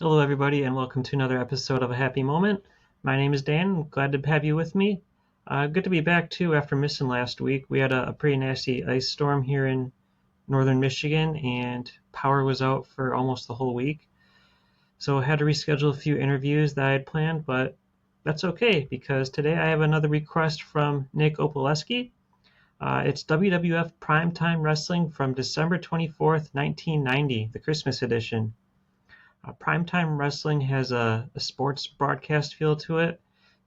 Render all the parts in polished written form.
Hello, everybody, and welcome to another episode of A Happy Moment. My name is Dan. I'm glad to have you with me. Good to be back, too, after missing last week. We had a pretty nasty ice storm here in northern Michigan, and power was out for almost the whole week. So I had to reschedule a few interviews that I had planned, but that's okay, because today I have another request from Nick Opalewski. It's WWF Prime Time Wrestling from December 24th, 1990, the Christmas edition. Primetime Wrestling has a sports broadcast feel to it.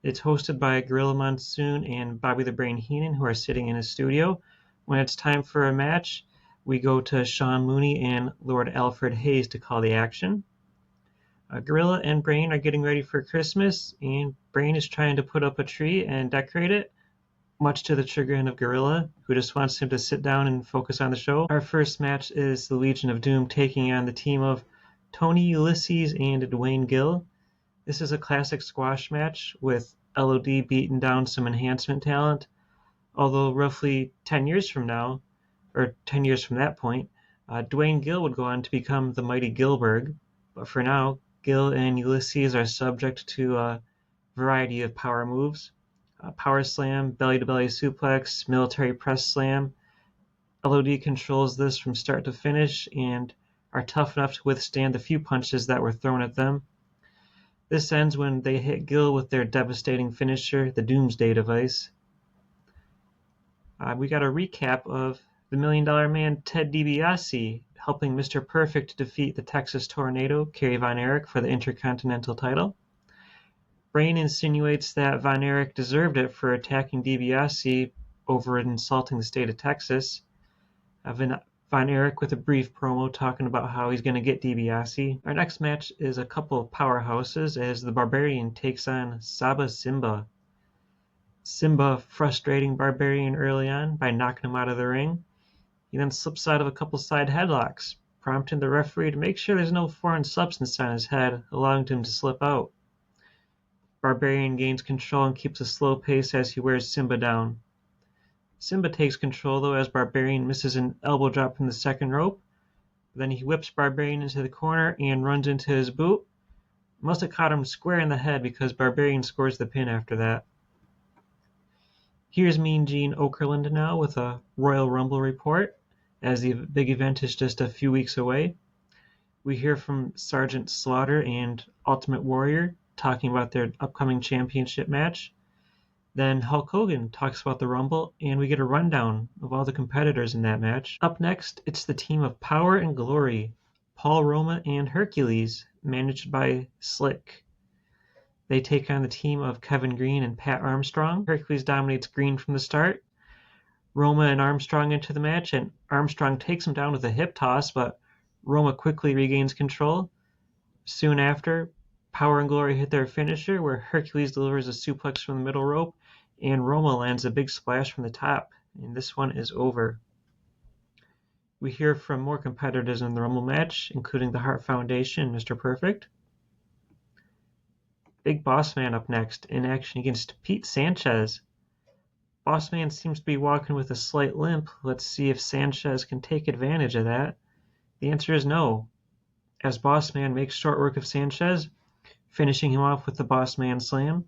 It's hosted by Gorilla Monsoon and Bobby the Brain Heenan, who are sitting in a studio. When it's time for a match, we go to Sean Mooney and Lord Alfred Hayes to call the action. Gorilla and Brain are getting ready for Christmas, and Brain is trying to put up a tree and decorate it, much to the chagrin of Gorilla, who just wants him to sit down and focus on the show. Our first match is the Legion of Doom taking on the team of Tony Ulysses and Dwayne Gill. This is a classic squash match with LOD beating down some enhancement talent, although roughly 10 years from now, or 10 years from that point, Dwayne Gill would go on to become the mighty Gillberg, but for now, Gill and Ulysses are subject to a variety of power moves. Power slam, belly-to-belly suplex, military press slam. LOD controls this from start to finish and are tough enough to withstand the few punches that were thrown at them. This ends when they hit Gill with their devastating finisher, the Doomsday Device. We got a recap of the Million Dollar Man Ted DiBiase helping Mr. Perfect defeat the Texas Tornado, Kerry Von Erich, for the Intercontinental title. Brain insinuates that Von Erich deserved it for attacking DiBiase over insulting the state of Texas. Von Erich with a brief promo talking about how he's going to get DiBiase. Our next match is a couple of powerhouses as the Barbarian takes on Saba Simba. Simba frustrating Barbarian early on by knocking him out of the ring. He then slips out of a couple side headlocks, prompting the referee to make sure there's no foreign substance on his head, allowing him to slip out. Barbarian gains control and keeps a slow pace as he wears Simba down. Simba takes control though as Barbarian misses an elbow drop from the second rope. Then he whips Barbarian into the corner and runs into his boot. Must have caught him square in the head because Barbarian scores the pin after that. Here's Mean Gene Okerlund now with a Royal Rumble report, as the big event is just a few weeks away. We hear from Sergeant Slaughter and Ultimate Warrior talking about their upcoming championship match. Then Hulk Hogan talks about the Rumble, and we get a rundown of all the competitors in that match. Up next, it's the team of Power and Glory, Paul Roma and Hercules, managed by Slick. They take on the team of Kevin Green and Pat Armstrong. Hercules dominates Green from the start. Roma and Armstrong enter the match, and Armstrong takes him down with a hip toss, but Roma quickly regains control. Soon after, Power and Glory hit their finisher, where Hercules delivers a suplex from the middle rope, and Roma lands a big splash from the top, and this one is over. We hear from more competitors in the Rumble match, including the Hart Foundation and Mr. Perfect. Big Boss Man up next, in action against Pete Sanchez. Boss Man seems to be walking with a slight limp. Let's see if Sanchez can take advantage of that. The answer is no, as Boss Man makes short work of Sanchez, finishing him off with the Boss Man Slam.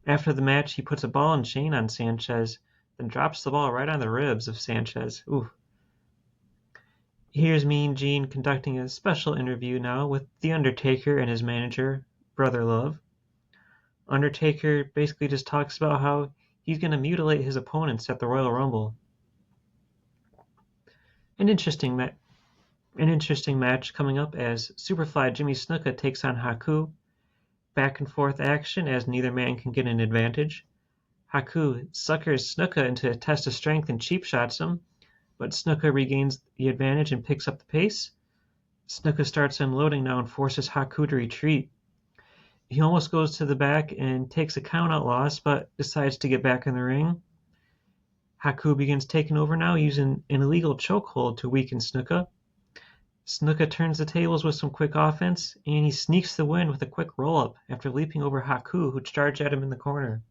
After the match, he puts a ball and chain on Sanchez, then drops the ball right on the ribs of Sanchez. Ooh. Here's Mean Gene conducting a special interview now with The Undertaker and his manager, Brother Love. Undertaker basically just talks about how he's going to mutilate his opponents at the Royal Rumble. An interesting match coming up as Superfly Jimmy Snuka takes on Haku. Back and forth action as neither man can get an advantage. Haku suckers Snuka into a test of strength and cheap shots him, but Snuka regains the advantage and picks up the pace. Snuka starts unloading now and forces Haku to retreat. He almost goes to the back and takes a count-out loss, but decides to get back in the ring. Haku begins taking over now, using an illegal chokehold to weaken Snuka. Snuka turns the tables with some quick offense, and he sneaks the win with a quick roll-up after leaping over Haku, who charged at him in the corner.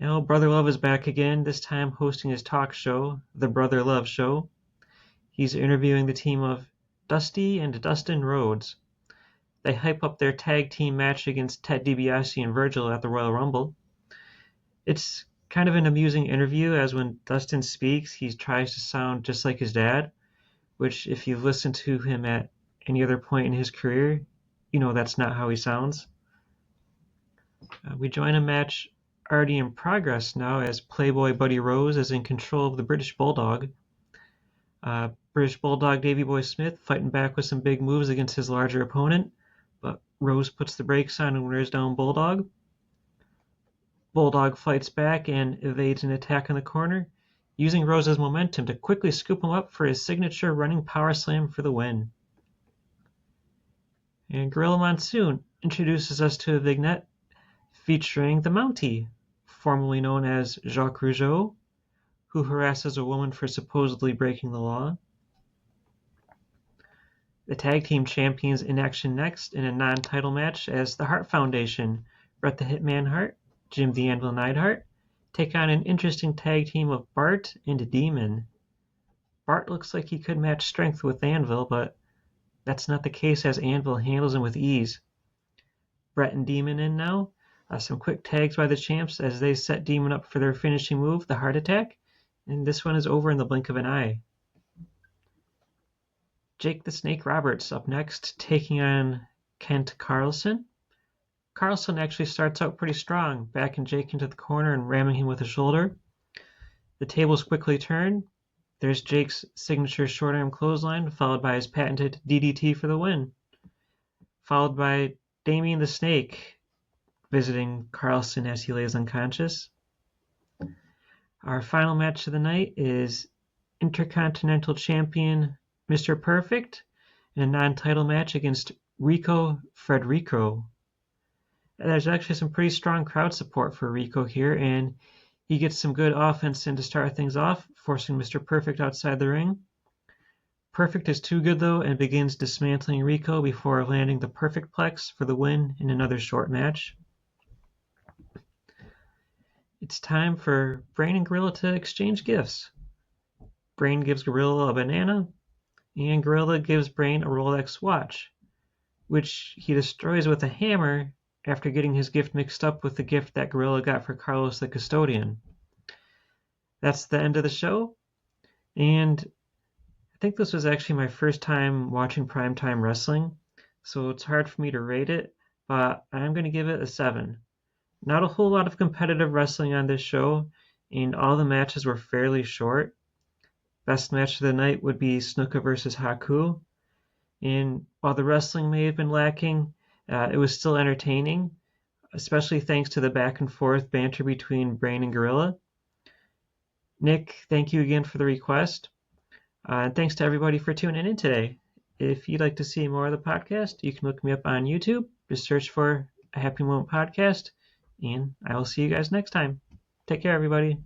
Now, Brother Love is back again, this time hosting his talk show, The Brother Love Show. He's interviewing the team of Dusty and Dustin Rhodes. They hype up their tag team match against Ted DiBiase and Virgil at the Royal Rumble. It's kind of an amusing interview, as when Dustin speaks, he tries to sound just like his dad, which if you've listened to him at any other point in his career, you know that's not how he sounds. We join a match already in progress now, as Playboy Buddy Rose is in control of the British Bulldog. British Bulldog Davey Boy Smith fighting back with some big moves against his larger opponent, but Rose puts the brakes on and wears down Bulldog. Bulldog fights back and evades an attack in the corner, using Rose's momentum to quickly scoop him up for his signature running power slam for the win. And Gorilla Monsoon introduces us to a vignette featuring the Mountie, formerly known as Jacques Rougeau, who harasses a woman for supposedly breaking the law. The tag team champions in action next in a non-title match as the Hart Foundation, Bret the Hitman Hart, Jim the Anvil Neidhart, take on an interesting tag team of Bart and Demon. Bart looks like he could match strength with Anvil, but that's not the case, as Anvil handles him with ease. Bret and Demon in now. Some quick tags by the champs as they set Demon up for their finishing move, the Heart Attack, and this one is over in the blink of an eye. Jake the Snake Roberts up next, taking on Kent Carlson. Carlson actually starts out pretty strong, backing Jake into the corner and ramming him with a shoulder. The tables quickly turn. There's Jake's signature short arm clothesline, followed by his patented DDT for the win. Followed by Damien the Snake visiting Carlson as he lays unconscious. Our final match of the night is Intercontinental Champion Mr. Perfect in a non-title match against Rico Frederico. There's actually some pretty strong crowd support for Rico here, and he gets some good offense in to start things off, forcing Mr. Perfect outside the ring. Perfect is too good though and begins dismantling Rico before landing the Perfect Plex for the win in another short match. It's time for Brain and Gorilla to exchange gifts. Brain gives Gorilla a banana, and Gorilla gives Brain a Rolex watch, which he destroys with a hammer after getting his gift mixed up with the gift that Gorilla got for Carlos the Custodian. That's the end of the show, and I think this was actually my first time watching Prime Time Wrestling, so it's hard for me to rate it, but I'm going to give it a 7. Not a whole lot of competitive wrestling on this show, and all the matches were fairly short. Best match of the night would be Snuka vs. Haku, and while the wrestling may have been lacking, it was still entertaining, especially thanks to the back and forth banter between Brain and Gorilla. Nick, thank you again for the request. And thanks to everybody for tuning in today. If you'd like to see more of the podcast, you can look me up on YouTube. Just search for A Happy Moment Podcast, and I will see you guys next time. Take care, everybody.